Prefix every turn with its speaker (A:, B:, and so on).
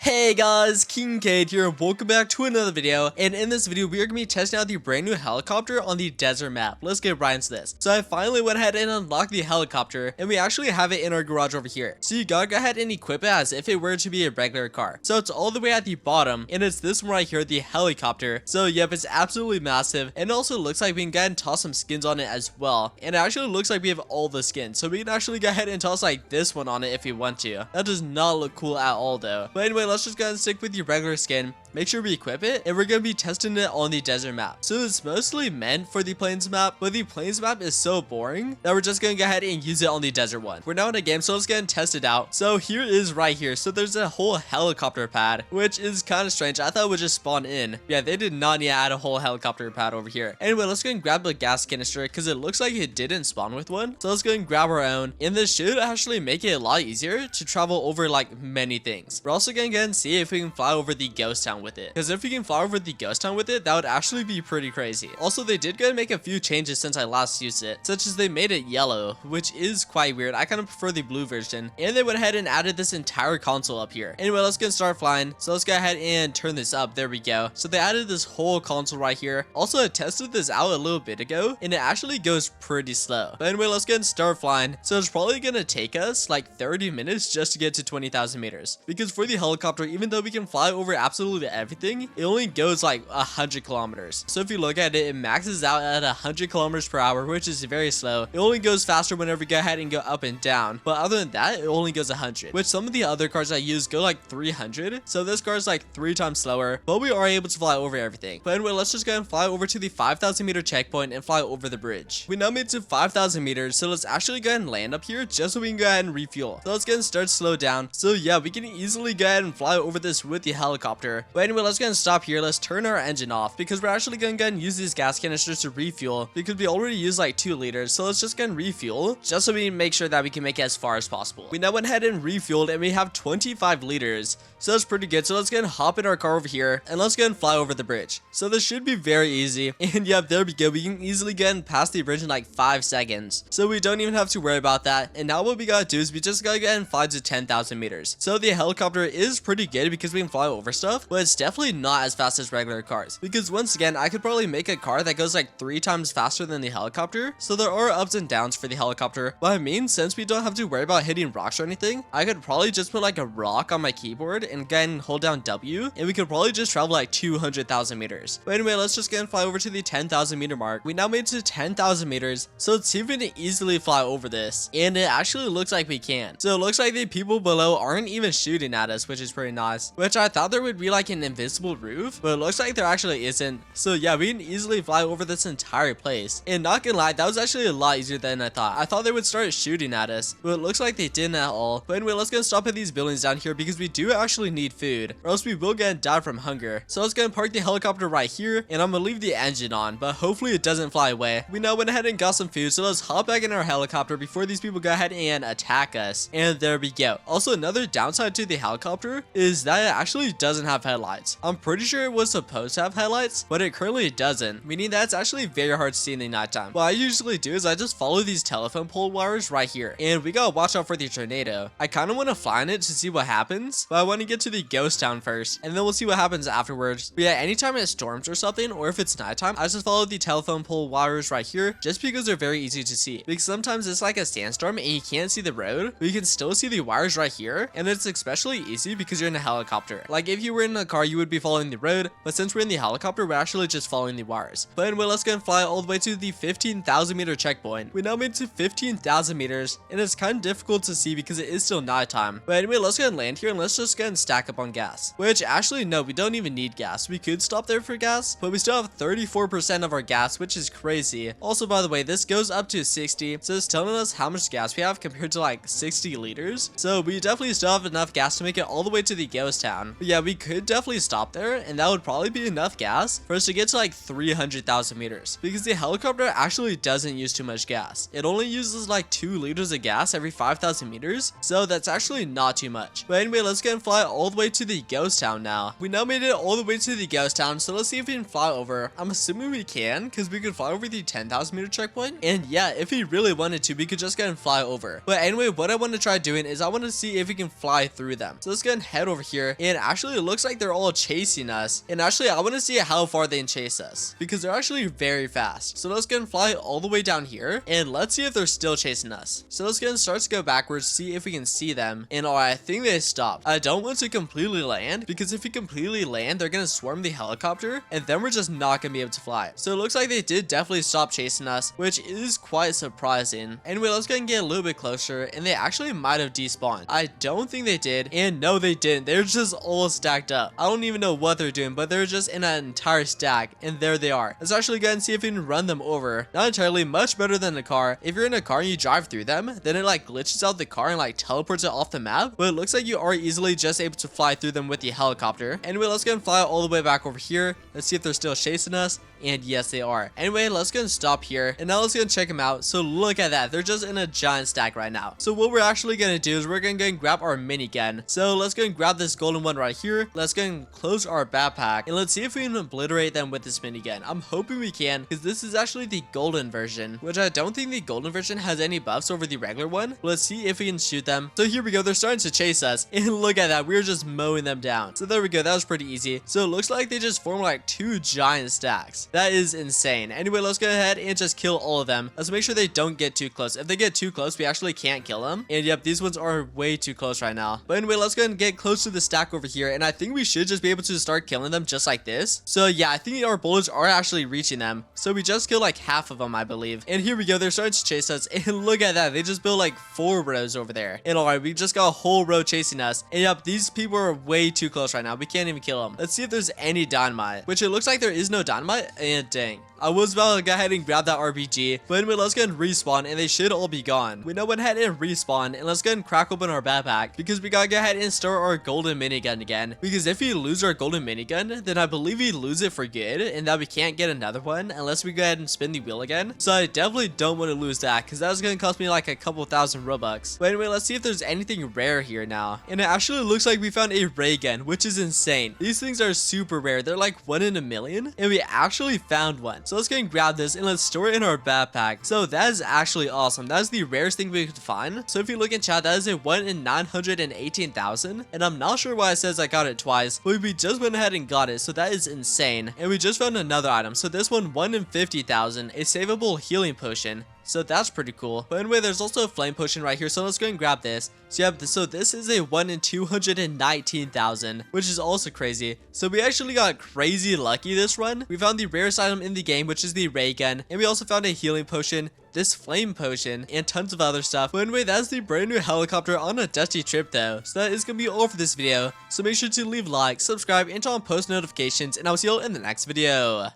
A: Hey guys, Kingkade here, and welcome back to another video. And in this video, we are going to be testing out the brand new helicopter on the desert map. Let's get right into this. So I finally went ahead and unlocked the helicopter, and we actually have it in our garage over here. So you gotta go ahead and equip it as if it were to be a regular car. So it's all the way at the bottom, and it's this one right here, the helicopter. So yep, it's absolutely massive, and it also looks like we can go ahead and toss some skins on it as well. And it actually looks like we have all the skins, so we can actually go ahead and toss like this one on it if we want to. That does not look cool at all though. But anyway, let's just go ahead and stick with your regular skin. Make sure we equip it, and we're going to be testing it on the desert map. So it's mostly meant for the plains map, but the plains map is so boring that we're just going to go ahead and use it on the desert one. We're now in a game, so let's go ahead and test it out. So here is right here. So there's a whole helicopter pad, which is kind of strange. I thought it would just spawn in. Yeah, they did not need to add a whole helicopter pad over here. Anyway, let's go and grab the gas canister because it looks like it didn't spawn with one. So let's go and grab our own, and this should actually make it a lot easier to travel over like many things. We're also going to go ahead and see if we can fly over the ghost town with it, because if we can fly over the ghost town with it, that would actually be pretty crazy. Also, they did go and make a few changes since I last used it, such as they made it yellow, which is quite weird. I kind of prefer the blue version, and they went ahead and added this entire console up here. Anyway, let's get start flying. So let's go ahead and turn this up. There we go. So they added this whole console right here. Also, I tested this out a little bit ago, and it actually goes pretty slow. But anyway, let's get and start flying. So it's probably gonna take us like 30 minutes just to get to 20,000 meters, because for the helicopter, even though we can fly over absolutely everything, it only goes like 100 kilometers. So if you look at it, it maxes out at 100 kilometers per hour, which is very slow. It only goes faster whenever you go ahead and go up and down, but other than that, it only goes 100, which some of the other cars I use go like 300. So this car is like 3 times slower, but we are able to fly over everything. But anyway, let's just go and fly over to the 5,000 meter checkpoint and fly over the bridge. We now made it to 5,000 meters, so let's actually go ahead and land up here just so we can go ahead and refuel. So let's go and start slow down. So yeah, we can easily go ahead and fly over this with the helicopter. But anyway, let's go and stop here. Let's turn our engine off because we're actually going to go ahead and use these gas canisters to refuel, because we already used like 2 liters. So let's just go and refuel just so we can make sure that we can make it as far as possible. We now went ahead and refueled, and we have 25 liters. So that's pretty good. So let's go and hop in our car over here, and let's go and fly over the bridge. So this should be very easy. And yep, there we go. We can easily get and pass the bridge in like 5 seconds. So we don't even have to worry about that. And now what we gotta do is we just gotta go ahead and fly to 10,000 meters. So the helicopter is pretty good because we can fly over stuff, but it's definitely not as fast as regular cars, because once again, I could probably make a car that goes like 3 times faster than the helicopter. So there are ups and downs for the helicopter, but I mean, since we don't have to worry about hitting rocks or anything, I could probably just put like a rock on my keyboard and go ahead and hold down W, and we could probably just travel like 200,000 meters. But anyway, let's just go and fly over to the 10,000 meter mark. We now made it to 10,000 meters, so let's see if we can easily fly over this, and it actually looks like we can. So it looks like the people below aren't even shooting at us, which is pretty nice, which I thought there would be like an invisible roof, but it looks like there actually isn't. So yeah, we can easily fly over this entire place, and not gonna lie, that was actually a lot easier than I thought. I thought they would start shooting at us, but it looks like they didn't at all. But anyway, let's go and stop at these buildings down here because we do actually need food, or else we will get and die from hunger. So let's go and park the helicopter right here, and I'm gonna leave the engine on, but hopefully it doesn't fly away. We now went ahead and got some food, so let's hop back in our helicopter before these people go ahead and attack us. And there we go. Also, another downside to the helicopter is that it actually doesn't have headlights. I'm pretty sure it was supposed to have headlights, but it currently doesn't, meaning that it's actually very hard to see in the nighttime. What I usually do is I just follow these telephone pole wires right here, and we gotta watch out for the tornado. I kind of want to fly in it to see what happens, but I want to get to the ghost town first, and then we'll see what happens afterwards. But yeah, anytime it storms or something, or if it's nighttime, I just follow the telephone pole wires right here, just because they're very easy to see. Because sometimes it's like a sandstorm and you can't see the road, but you can still see the wires right here, and it's especially easy because you're in a helicopter. Like if you were in a car, you would be following the road, but since we're in the helicopter, we're actually just following the wires. But anyway, let's go and fly all the way to the 15,000 meter checkpoint. We now made it to 15,000 meters, and it's kind of difficult to see because it is still nighttime. But anyway, let's go and land here, and let's just go and stack up on gas. Which actually, no, we don't even need gas. We could stop there for gas, but we still have 34% of our gas, which is crazy. Also, by the way, this goes up to 60, so it's telling us how much gas we have compared to like 60 liters. So we definitely still have enough gas to make it all the way to the ghost town. But yeah, we could definitely stop there, and that would probably be enough gas for us to get to like 300,000 meters, because the helicopter actually doesn't use too much gas. It only uses like 2 liters of gas every 5,000 meters, so that's actually not too much. But anyway, let's go and fly all the way to the ghost town now. We now made it all the way to the ghost town, so let's see if we can fly over. I'm assuming we can, because we could fly over the 10,000 meter checkpoint, and yeah, if we really wanted to, we could just go and fly over. But anyway, what I want to try doing is I want to see if we can fly through them. So let's go and head over here, and actually it looks like they're all chasing us. And actually I want to see how far they can chase us, because they're actually very fast. So let's go and fly all the way down here, and let's see if they're still chasing us. So let's go and start to go backwards, see if we can see them. And I think they stopped. I don't want to completely land, because if we completely land, they're gonna swarm the helicopter, and then we're just not gonna be able to fly. So it looks like they did definitely stop chasing us, which is quite surprising. Anyway, let's go and get a little bit closer, and they actually might have despawned. I don't think they did, and no, they didn't. They're just all stacked up. I don't even know what they're doing, but they're just in an entire stack, and there they are. Let's actually go and see if we can run them over. Not entirely, much better than a car. If you're in a car and you drive through them, then it like glitches out the car and like teleports it off the map, but it looks like you are easily just able to fly through them with the helicopter. Anyway, let's go and fly all the way back over here. Let's see if they're still chasing us. And yes, they are. Anyway, let's go and stop here, and now let's go and check them out. So look at that, they're just in a giant stack right now. So what we're actually gonna do is we're gonna go and grab our minigun. So let's go and grab this golden one right here. Let's go and close our backpack, and let's see if we can obliterate them with this minigun. I'm hoping we can, because this is actually the golden version, which I don't think the golden version has any buffs over the regular one. Let's see if we can shoot them. So here we go, they're starting to chase us, and look at that, we're just mowing them down. So there we go, that was pretty easy. So it looks like they just formed like 2 giant stacks. That is insane. Anyway, let's go ahead and just kill all of them. Let's make sure they don't get too close. If they get too close, we actually can't kill them. And yep, these ones are way too close right now. But anyway, let's go ahead and get close to the stack over here, and I think we should just be able to start killing them just like this. So yeah, I think our bullets are actually reaching them. So we just killed like half of them, I believe. And here we go, they're starting to chase us, and look at that, they just built like 4 rows over there. And alright, we just got a whole row chasing us. And yep, these people are way too close right now. We can't even kill them. Let's see if there's any dynamite, which it looks like there is no dynamite. And dang, I was about to go ahead and grab that RPG, but anyway, let's go and respawn, and they should all be gone. We now went ahead and respawn, and let's go and crack open our backpack, because we gotta go ahead and start our golden minigun again. Because if we lose our golden minigun, then I believe we lose it for good, and that we can't get another one unless we go ahead and spin the wheel again. So I definitely don't want to lose that, because that's gonna cost me like a couple thousand Robux. But anyway, let's see if there's anything rare here now. And it actually looks like we found a ray gun, which is insane. These things are super rare. They're like 1 in a million, and we actually found one. So let's go and grab this, and let's store it in our backpack. So that is actually awesome. That is the rarest thing we could find. So if you look in chat, that is a 1 in 918,000, and I'm not sure why it says I got it twice, but we just went ahead and got it. So that is insane. And we just found another item. So this one in 50,000, a savable healing potion. So that's pretty cool. But anyway, there's also a flame potion right here, so let's go and grab this. So yeah, so this is a 1 in 219,000, which is also crazy. So we actually got crazy lucky this run. We found the rarest item in the game, which is the ray gun, and we also found a healing potion, this flame potion, and tons of other stuff. But anyway, that's the brand new helicopter on a dusty trip though. So that is gonna be all for this video. So make sure to leave a like, subscribe, and turn on post notifications, and I'll see you all in the next video.